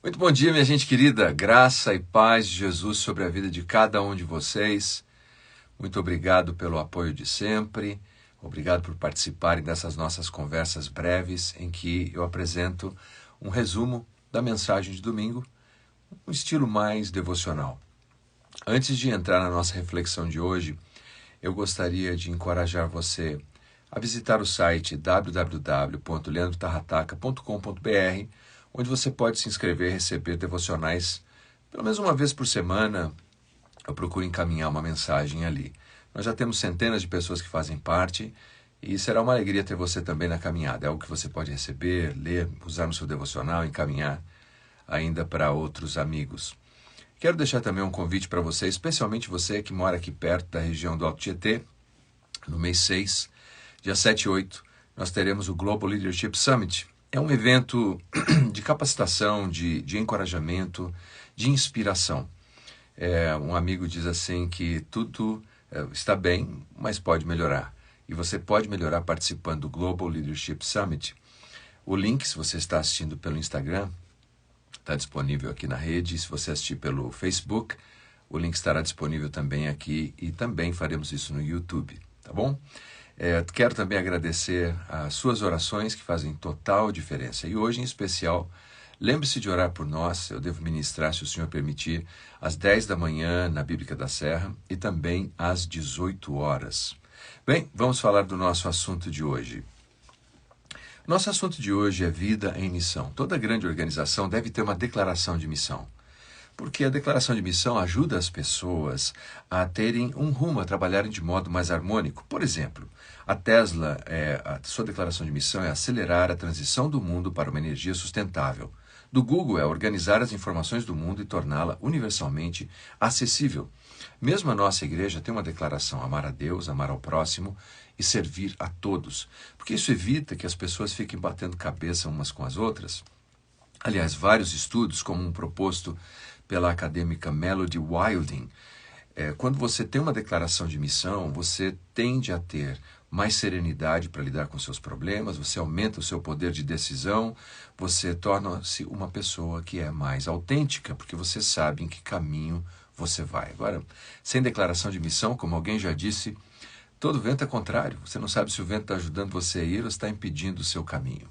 Muito bom dia, minha gente querida. Graça e paz de Jesus sobre a vida de cada um de vocês. Muito obrigado pelo apoio de sempre. Obrigado por participarem dessas nossas conversas breves em que eu apresento um resumo da mensagem de domingo, um estilo mais devocional. Antes de entrar na nossa reflexão de hoje, eu gostaria de encorajar você a visitar o site www.leandrotarrataca.com.br, onde você pode se inscrever e receber devocionais pelo menos uma vez por semana. Eu procuro encaminhar uma mensagem ali. Nós já temos centenas de pessoas que fazem parte e será uma alegria ter você também na caminhada. É algo que você pode receber, ler, usar no seu devocional, encaminhar ainda para outros amigos. Quero deixar também um convite para você, especialmente você que mora aqui perto da região do Alto Tietê. No mês 6, dia 7 e 8, nós teremos o Global Leadership Summit. É um evento de capacitação, de encorajamento, de inspiração. Um amigo diz assim que tudo está bem, mas pode melhorar. E você pode melhorar participando do Global Leadership Summit. O link, se você está assistindo pelo Instagram, está disponível aqui na rede. Se você assistir pelo Facebook, o link estará disponível também aqui e também faremos isso no YouTube, tá bom? Quero também agradecer as suas orações que fazem total diferença. E hoje, em especial, lembre-se de orar por nós. Eu devo ministrar, se o Senhor permitir, às 10 da manhã na Bíblica da Serra e também às 18 horas. Bem, vamos falar do nosso assunto de hoje. Nosso assunto de hoje é vida em missão. Toda grande organização deve ter uma declaração de missão, porque a declaração de missão ajuda as pessoas a terem um rumo, a trabalharem de modo mais harmônico. Por exemplo, a Tesla, a sua declaração de missão é acelerar a transição do mundo para uma energia sustentável. Do Google é organizar as informações do mundo e torná-la universalmente acessível. Mesmo a nossa igreja tem uma declaração: amar a Deus, amar ao próximo e servir a todos. Porque isso evita que as pessoas fiquem batendo cabeça umas com as outras. Aliás, vários estudos, como um proposto pela acadêmica Melody Wilding, quando você tem uma declaração de missão, você tende a ter mais serenidade para lidar com seus problemas, você aumenta o seu poder de decisão, você torna-se uma pessoa que é mais autêntica, porque você sabe em que caminho você vai. Agora, sem declaração de missão, como alguém já disse, todo vento é contrário. Você não sabe se o vento está ajudando você a ir ou está impedindo o seu caminho.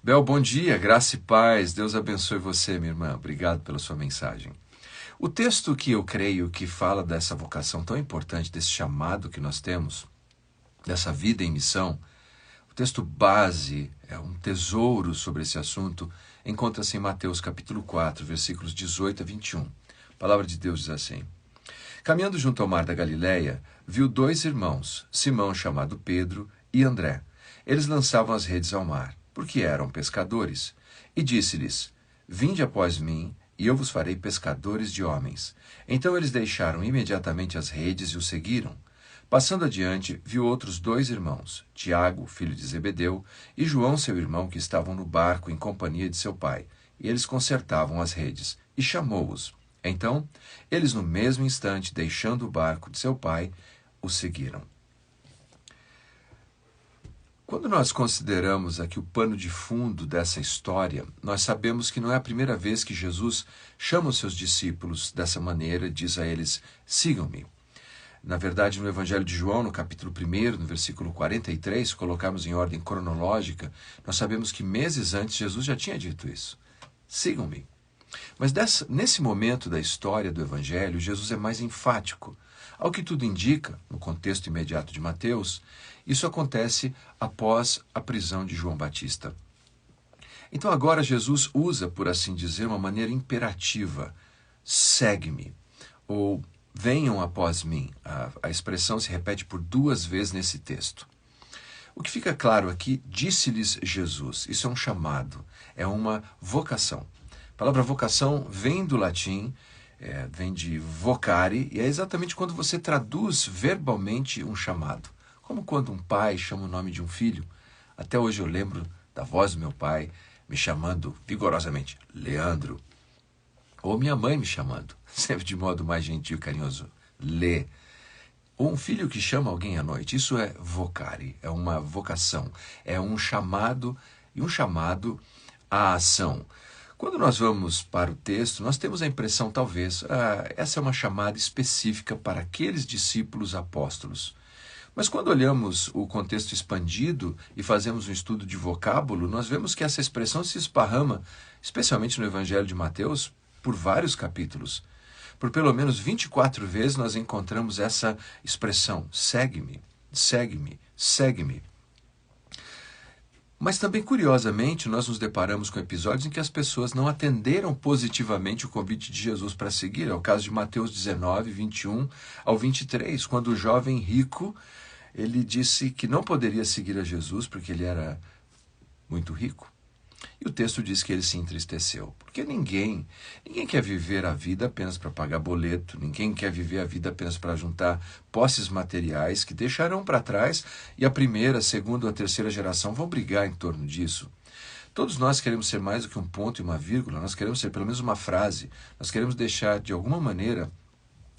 Bel, bom dia, graça e paz. Deus abençoe você, minha irmã. Obrigado pela sua mensagem. O texto que eu creio que fala dessa vocação tão importante, desse chamado que nós temos, dessa vida em missão, o texto base, é um tesouro sobre esse assunto, encontra-se em Mateus capítulo 4, versículos 18 a 21. A palavra de Deus diz assim: caminhando junto ao mar da Galileia, viu dois irmãos, Simão, chamado Pedro, e André. Eles lançavam as redes ao mar, porque eram pescadores. E disse-lhes: vinde após mim, e eu vos farei pescadores de homens. Então eles deixaram imediatamente as redes e o seguiram. Passando adiante, viu outros dois irmãos, Tiago, filho de Zebedeu, e João, seu irmão, que estavam no barco em companhia de seu pai. E eles consertavam as redes, e chamou-os. Então, eles no mesmo instante, deixando o barco de seu pai, o seguiram. Quando nós consideramos aqui o pano de fundo dessa história, nós sabemos que não é a primeira vez que Jesus chama os seus discípulos dessa maneira, diz a eles: sigam-me. Na verdade, no Evangelho de João, no capítulo 1, no versículo 43, se colocarmos em ordem cronológica, nós sabemos que meses antes Jesus já tinha dito isso: sigam-me. Mas nesse momento da história do Evangelho, Jesus é mais enfático. Ao que tudo indica, no contexto imediato de Mateus, isso acontece após a prisão de João Batista. Então agora Jesus usa, por assim dizer, uma maneira imperativa: segue-me, ou venham após mim. A expressão se repete por 2 vezes nesse texto. O que fica claro aqui: disse-lhes Jesus. Isso é um chamado, é uma vocação. A palavra vocação vem do latim, vem de vocare, e é exatamente quando você traduz verbalmente um chamado. Como quando um pai chama o nome de um filho. Até hoje eu lembro da voz do meu pai me chamando vigorosamente Leandro. Ou minha mãe me chamando, sempre de modo mais gentil e carinhoso, Lê. Ou um filho que chama alguém à noite. Isso é vocare, é uma vocação, é um chamado, e um chamado à ação. Quando nós vamos para o texto, nós temos a impressão, talvez, essa é uma chamada específica para aqueles discípulos apóstolos. Mas quando olhamos o contexto expandido e fazemos um estudo de vocábulo, nós vemos que essa expressão se esparrama, especialmente no Evangelho de Mateus, por vários capítulos. Por pelo menos 24 vezes nós encontramos essa expressão: segue-me, segue-me, segue-me. Mas também, curiosamente, nós nos deparamos com episódios em que as pessoas não atenderam positivamente o convite de Jesus para seguir. É o caso de Mateus 19, 21 ao 23, quando o jovem rico, ele disse que não poderia seguir a Jesus porque ele era muito rico. E o texto diz que ele se entristeceu, porque ninguém quer viver a vida apenas para pagar boleto, ninguém quer viver a vida apenas para juntar posses materiais que deixarão para trás e a primeira, a segunda ou a terceira geração vão brigar em torno disso. Todos nós queremos ser mais do que um ponto e uma vírgula, nós queremos ser pelo menos uma frase, nós queremos deixar de alguma maneira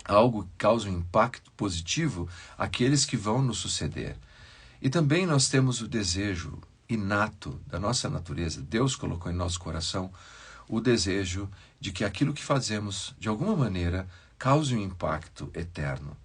algo que cause um impacto positivo àqueles que vão nos suceder. E também nós temos o desejo inato da nossa natureza, Deus colocou em nosso coração o desejo de que aquilo que fazemos, de alguma maneira, cause um impacto eterno.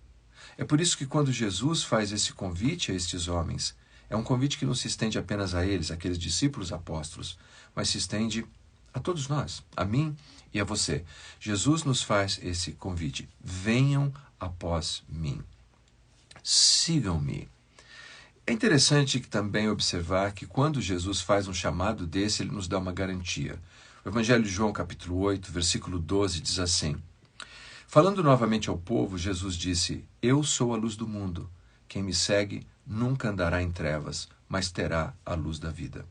É por isso que quando Jesus faz esse convite a estes homens, é um convite que não se estende apenas a eles, aqueles discípulos apóstolos, mas se estende a todos nós, a mim e a você. Jesus nos faz esse convite: venham após mim, sigam-me. É interessante também observar que quando Jesus faz um chamado desse, ele nos dá uma garantia. O Evangelho de João, capítulo 8, versículo 12, diz assim: falando novamente ao povo, Jesus disse: eu sou a luz do mundo. Quem me segue nunca andará em trevas, mas terá a luz da vida.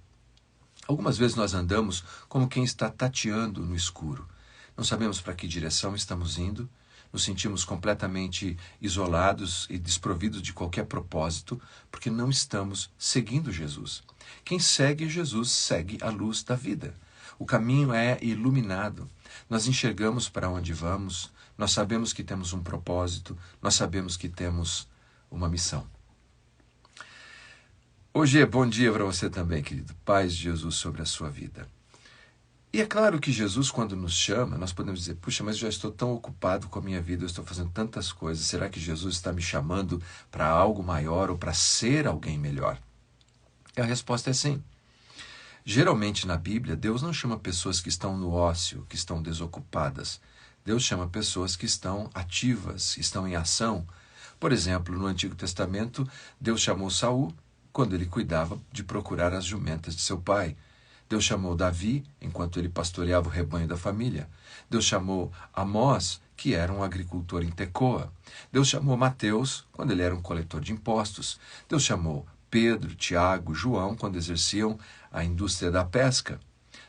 Algumas vezes nós andamos como quem está tateando no escuro. Não sabemos para que direção estamos indo, nos sentimos completamente isolados e desprovidos de qualquer propósito, porque não estamos seguindo Jesus. Quem segue Jesus segue a luz da vida. O caminho é iluminado. Nós enxergamos para onde vamos, nós sabemos que temos um propósito, nós sabemos que temos uma missão. Hoje é bom dia para você também, querido. Paz de Jesus sobre a sua vida. E é claro que Jesus, quando nos chama, nós podemos dizer: puxa, mas eu já estou tão ocupado com a minha vida, eu estou fazendo tantas coisas, será que Jesus está me chamando para algo maior ou para ser alguém melhor? E a resposta é sim. Geralmente na Bíblia, Deus não chama pessoas que estão no ócio, que estão desocupadas. Deus chama pessoas que estão ativas, que estão em ação. Por exemplo, no Antigo Testamento, Deus chamou Saul quando ele cuidava de procurar as jumentas de seu pai. Deus chamou Davi enquanto ele pastoreava o rebanho da família. Deus chamou Amós, que era um agricultor em Tecoa. Deus chamou Mateus quando ele era um coletor de impostos. Deus chamou Pedro, Tiago, João quando exerciam a indústria da pesca.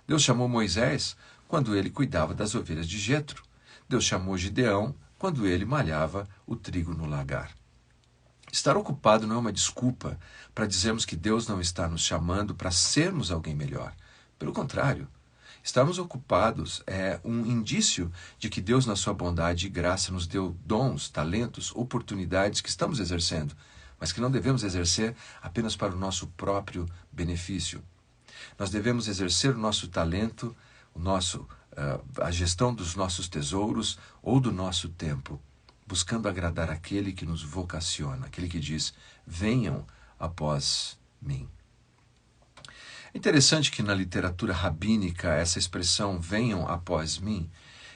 Deus chamou Moisés quando ele cuidava das ovelhas de Jetro. Deus chamou Gideão quando ele malhava o trigo no lagar. Estar ocupado não é uma desculpa para dizermos que Deus não está nos chamando para sermos alguém melhor. Pelo contrário, estarmos ocupados é um indício de que Deus, na sua bondade e graça, nos deu dons, talentos, oportunidades que estamos exercendo, mas que não devemos exercer apenas para o nosso próprio benefício. Nós devemos exercer o nosso talento, a gestão dos nossos tesouros ou do nosso tempo, buscando agradar aquele que nos vocaciona, aquele que diz: venham após mim. É interessante que na literatura rabínica essa expressão venham após mim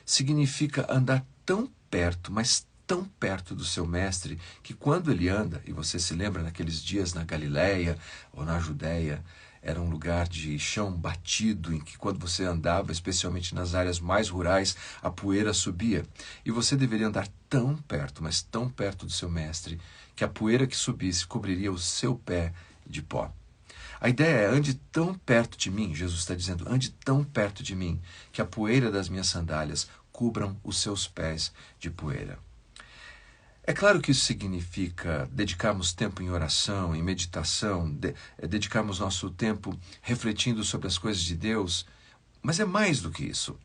significa andar tão perto, mas tão perto do seu mestre, que quando ele anda, e você se lembra naqueles dias na Galileia ou na Judéia, era um lugar de chão batido, em que quando você andava, especialmente nas áreas mais rurais, a poeira subia. E você deveria andar tão perto, mas tão perto do seu mestre, que a poeira que subisse cobriria o seu pé de pó. A ideia é: ande tão perto de mim, Jesus está dizendo, ande tão perto de mim, que a poeira das minhas sandálias cubram os seus pés de poeira. É claro que isso significa dedicarmos tempo em oração, em meditação, dedicarmos nosso tempo refletindo sobre as coisas de Deus, mas é mais do que isso.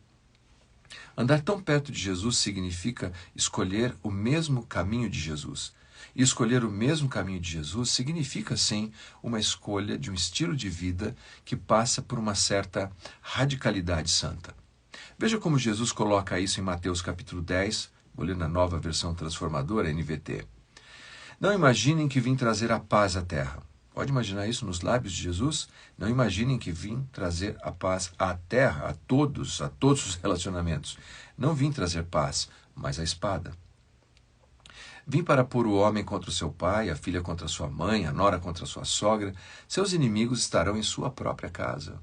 Andar tão perto de Jesus significa escolher o mesmo caminho de Jesus. E escolher o mesmo caminho de Jesus significa, sim, uma escolha de um estilo de vida que passa por uma certa radicalidade santa. Veja como Jesus coloca isso em Mateus capítulo 10, vou ler na Nova Versão Transformadora, NVT. Não imaginem que vim trazer a paz à terra. Pode imaginar isso nos lábios de Jesus? Não imaginem que vim trazer a paz à terra, a todos os relacionamentos. Não vim trazer paz, mas a espada. Vim para pôr o homem contra o seu pai, a filha contra a sua mãe, a nora contra a sua sogra. Seus inimigos estarão em sua própria casa.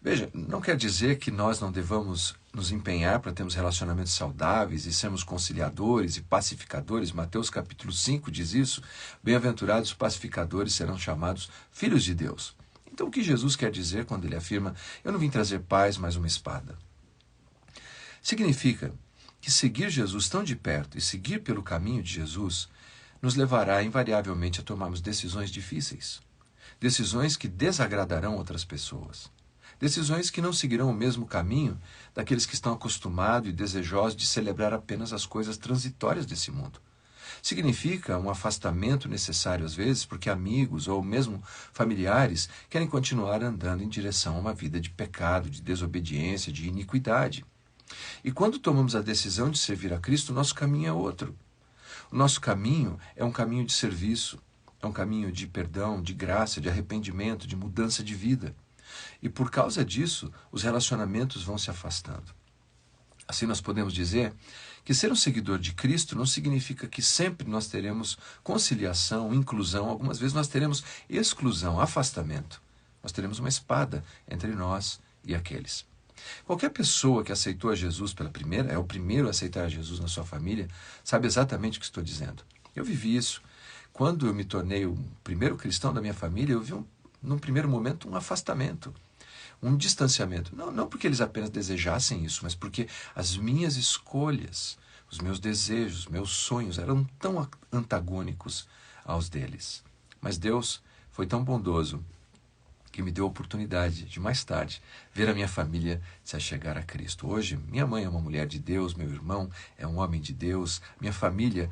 Veja, não quer dizer que nós não devamos nos empenhar para termos relacionamentos saudáveis e sermos conciliadores e pacificadores. Mateus capítulo 5 diz isso. Bem-aventurados os pacificadores serão chamados filhos de Deus. Então o que Jesus quer dizer quando ele afirma, eu não vim trazer paz, mas uma espada? Significa que seguir Jesus tão de perto e seguir pelo caminho de Jesus nos levará invariavelmente a tomarmos decisões difíceis. Decisões que desagradarão outras pessoas. Decisões que não seguirão o mesmo caminho daqueles que estão acostumados e desejosos de celebrar apenas as coisas transitórias desse mundo. Significa um afastamento necessário às vezes porque amigos ou mesmo familiares querem continuar andando em direção a uma vida de pecado, de desobediência, de iniquidade. E quando tomamos a decisão de servir a Cristo, o nosso caminho é outro. O nosso caminho é um caminho de serviço, é um caminho de perdão, de graça, de arrependimento, de mudança de vida. E por causa disso, os relacionamentos vão se afastando. Assim nós podemos dizer que ser um seguidor de Cristo não significa que sempre nós teremos conciliação, inclusão, algumas vezes nós teremos exclusão, afastamento. Nós teremos uma espada entre nós e aqueles. Qualquer pessoa que aceitou a Jesus é o primeiro a aceitar a Jesus na sua família, sabe exatamente o que estou dizendo. Eu vivi isso. Quando eu me tornei o primeiro cristão da minha família, eu vi num primeiro momento um afastamento, um distanciamento. Não porque eles apenas desejassem isso, mas porque as minhas escolhas, os meus desejos, meus sonhos eram tão antagônicos aos deles. Mas Deus foi tão bondoso que me deu a oportunidade de, mais tarde, ver a minha família se achegar a Cristo. Hoje, minha mãe é uma mulher de Deus, meu irmão é um homem de Deus, minha família,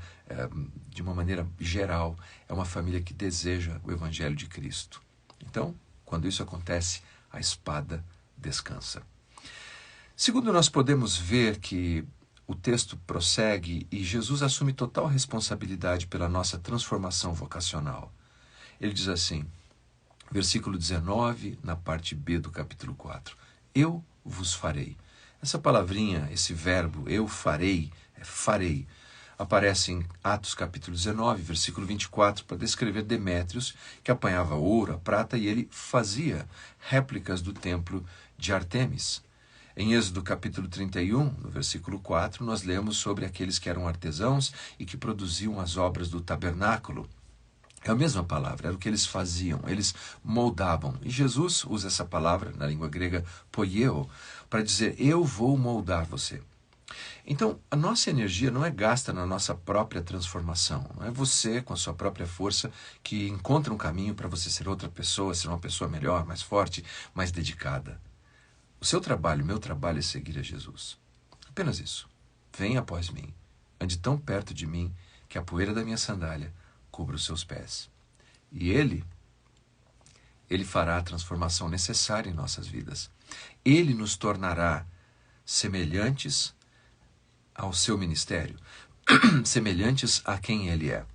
de uma maneira geral, é uma família que deseja o Evangelho de Cristo. Então, quando isso acontece, a espada descansa. Segundo, nós podemos ver que o texto prossegue e Jesus assume total responsabilidade pela nossa transformação vocacional. Ele diz assim, versículo 19, na parte B do capítulo 4. Eu vos farei. Essa palavrinha, esse verbo, eu farei, farei, aparece em Atos capítulo 19, versículo 24, para descrever Demétrios, que apanhava ouro, a prata, e ele fazia réplicas do templo de Artemis. Em Êxodo capítulo 31, no versículo 4, nós lemos sobre aqueles que eram artesãos e que produziam as obras do tabernáculo. É a mesma palavra, era o que eles faziam, eles moldavam. E Jesus usa essa palavra, na língua grega, poieo, para dizer, eu vou moldar você. Então, a nossa energia não é gasta na nossa própria transformação. Não é você, com a sua própria força, que encontra um caminho para você ser outra pessoa, ser uma pessoa melhor, mais forte, mais dedicada. O seu trabalho, o meu trabalho é seguir a Jesus. Apenas isso. Venha após mim. Ande tão perto de mim que a poeira da minha sandália cubra os seus pés. E Ele fará a transformação necessária em nossas vidas. Ele nos tornará semelhantes ao seu ministério, semelhantes a quem Ele é.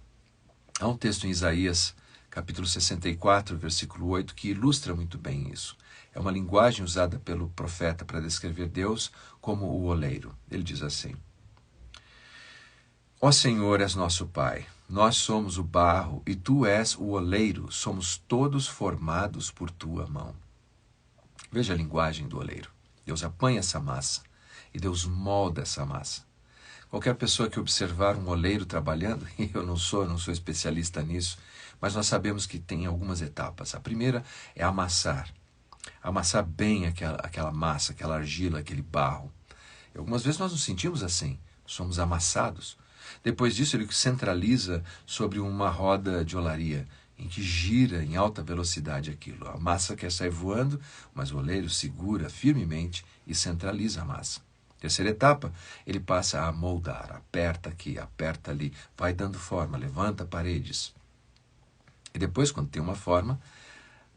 Há um texto em Isaías, capítulo 64, versículo 8, que ilustra muito bem isso. É uma linguagem usada pelo profeta para descrever Deus como o oleiro. Ele diz assim, Ó Senhor, és nosso Pai, nós somos o barro e Tu és o oleiro, somos todos formados por Tua mão. Veja a linguagem do oleiro. Deus apanha essa massa e Deus molda essa massa. Qualquer pessoa que observar um oleiro trabalhando, e eu não sou especialista nisso, mas nós sabemos que tem algumas etapas. A primeira é amassar bem aquela massa, aquela argila, aquele barro. E algumas vezes nós nos sentimos assim, somos amassados. Depois disso ele centraliza sobre uma roda de olaria, em que gira em alta velocidade aquilo. A massa quer sair voando, mas o oleiro segura firmemente e centraliza a massa. Terceira etapa, ele passa a moldar, aperta aqui, aperta ali, vai dando forma, levanta paredes. E depois, quando tem uma forma,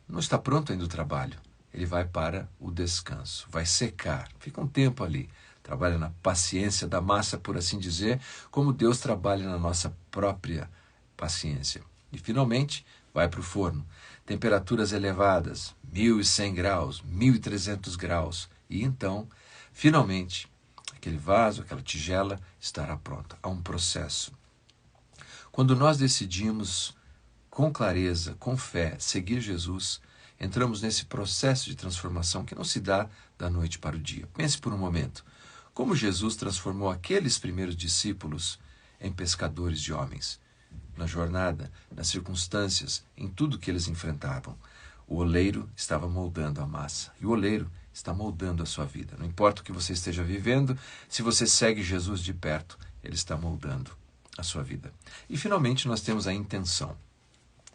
não está pronto ainda o trabalho, ele vai para o descanso, vai secar, fica um tempo ali. Trabalha na paciência da massa, por assim dizer, como Deus trabalha na nossa própria paciência. E finalmente vai para o forno. Temperaturas elevadas, 1.100 graus, 1.300 graus. E então, finalmente, aquele vaso, aquela tigela estará pronta. Há um processo. Quando nós decidimos com clareza, com fé, seguir Jesus, entramos nesse processo de transformação que não se dá da noite para o dia. Pense por um momento. Como Jesus transformou aqueles primeiros discípulos em pescadores de homens. Na jornada, nas circunstâncias, em tudo que eles enfrentavam. O oleiro estava moldando a massa. E o oleiro está moldando a sua vida. Não importa o que você esteja vivendo, se você segue Jesus de perto, ele está moldando a sua vida. E finalmente nós temos a intenção.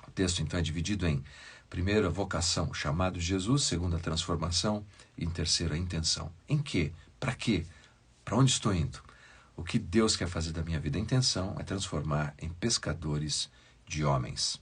O texto então é dividido em primeiro a vocação, chamado de Jesus, segundo a transformação e em terceiro a intenção. Em quê? Para quê? Para onde estou indo? O que Deus quer fazer da minha vida? A intenção é transformar em pescadores de homens.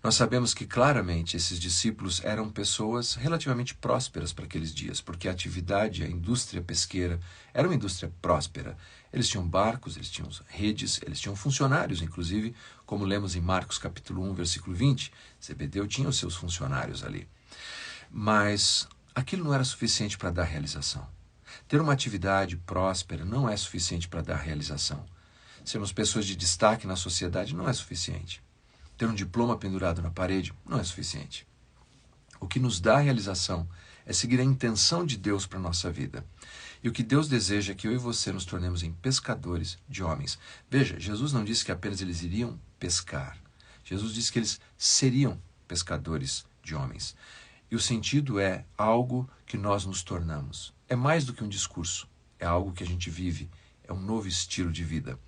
Nós sabemos que claramente esses discípulos eram pessoas relativamente prósperas para aqueles dias, porque a atividade, a indústria pesqueira, era uma indústria próspera. Eles tinham barcos, eles tinham redes, eles tinham funcionários, inclusive, como lemos em Marcos capítulo 1, versículo 20, Zebedeu tinha os seus funcionários ali. Mas aquilo não era suficiente para dar realização. Ter uma atividade próspera não é suficiente para dar realização. Sermos pessoas de destaque na sociedade não é suficiente. Ter um diploma pendurado na parede não é suficiente. O que nos dá realização é seguir a intenção de Deus para a nossa vida. E o que Deus deseja é que eu e você nos tornemos em pescadores de homens. Veja, Jesus não disse que apenas eles iriam pescar. Jesus disse que eles seriam pescadores de homens. E o sentido é algo que nós nos tornamos. É mais do que um discurso. É algo que a gente vive. É um novo estilo de vida.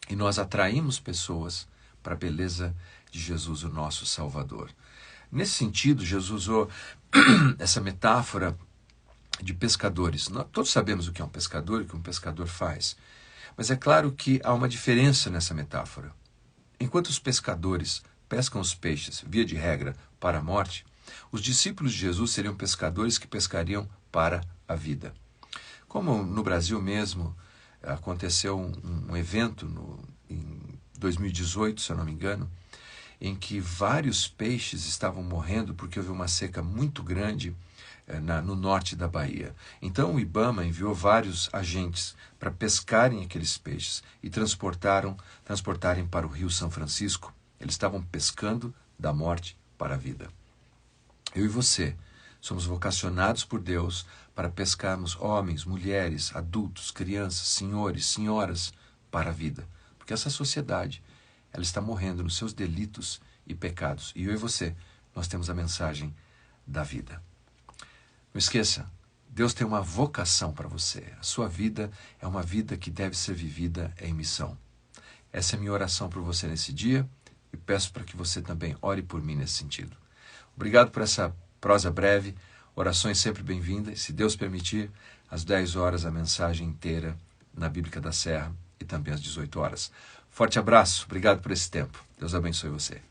E nós atraímos pessoas para a beleza de Jesus, o nosso Salvador. Nesse sentido, Jesus usou essa metáfora de pescadores. Nós todos sabemos o que é um pescador e o que um pescador faz. Mas é claro que há uma diferença nessa metáfora. Enquanto os pescadores pescam os peixes, via de regra, para a morte, os discípulos de Jesus seriam pescadores que pescariam para a vida. Como no Brasil mesmo, aconteceu um evento em 2018, se eu não me engano, em que vários peixes estavam morrendo porque houve uma seca muito grande no norte da Bahia. Então o IBAMA enviou vários agentes para pescarem aqueles peixes e transportarem para o Rio São Francisco. Eles estavam pescando da morte para a vida. Eu e você somos vocacionados por Deus para pescarmos homens, mulheres, adultos, crianças, senhores, senhoras para a vida. Porque essa sociedade, ela está morrendo nos seus delitos e pecados. E eu e você, nós temos a mensagem da vida. Não esqueça, Deus tem uma vocação para você. A sua vida é uma vida que deve ser vivida em missão. Essa é a minha oração por você nesse dia e peço para que você também ore por mim nesse sentido. Obrigado por essa prosa breve, orações sempre bem-vindas. Se Deus permitir, às 10 horas a mensagem inteira na Bíblica da Serra e também às 18 horas. Forte abraço, obrigado por esse tempo. Deus abençoe você.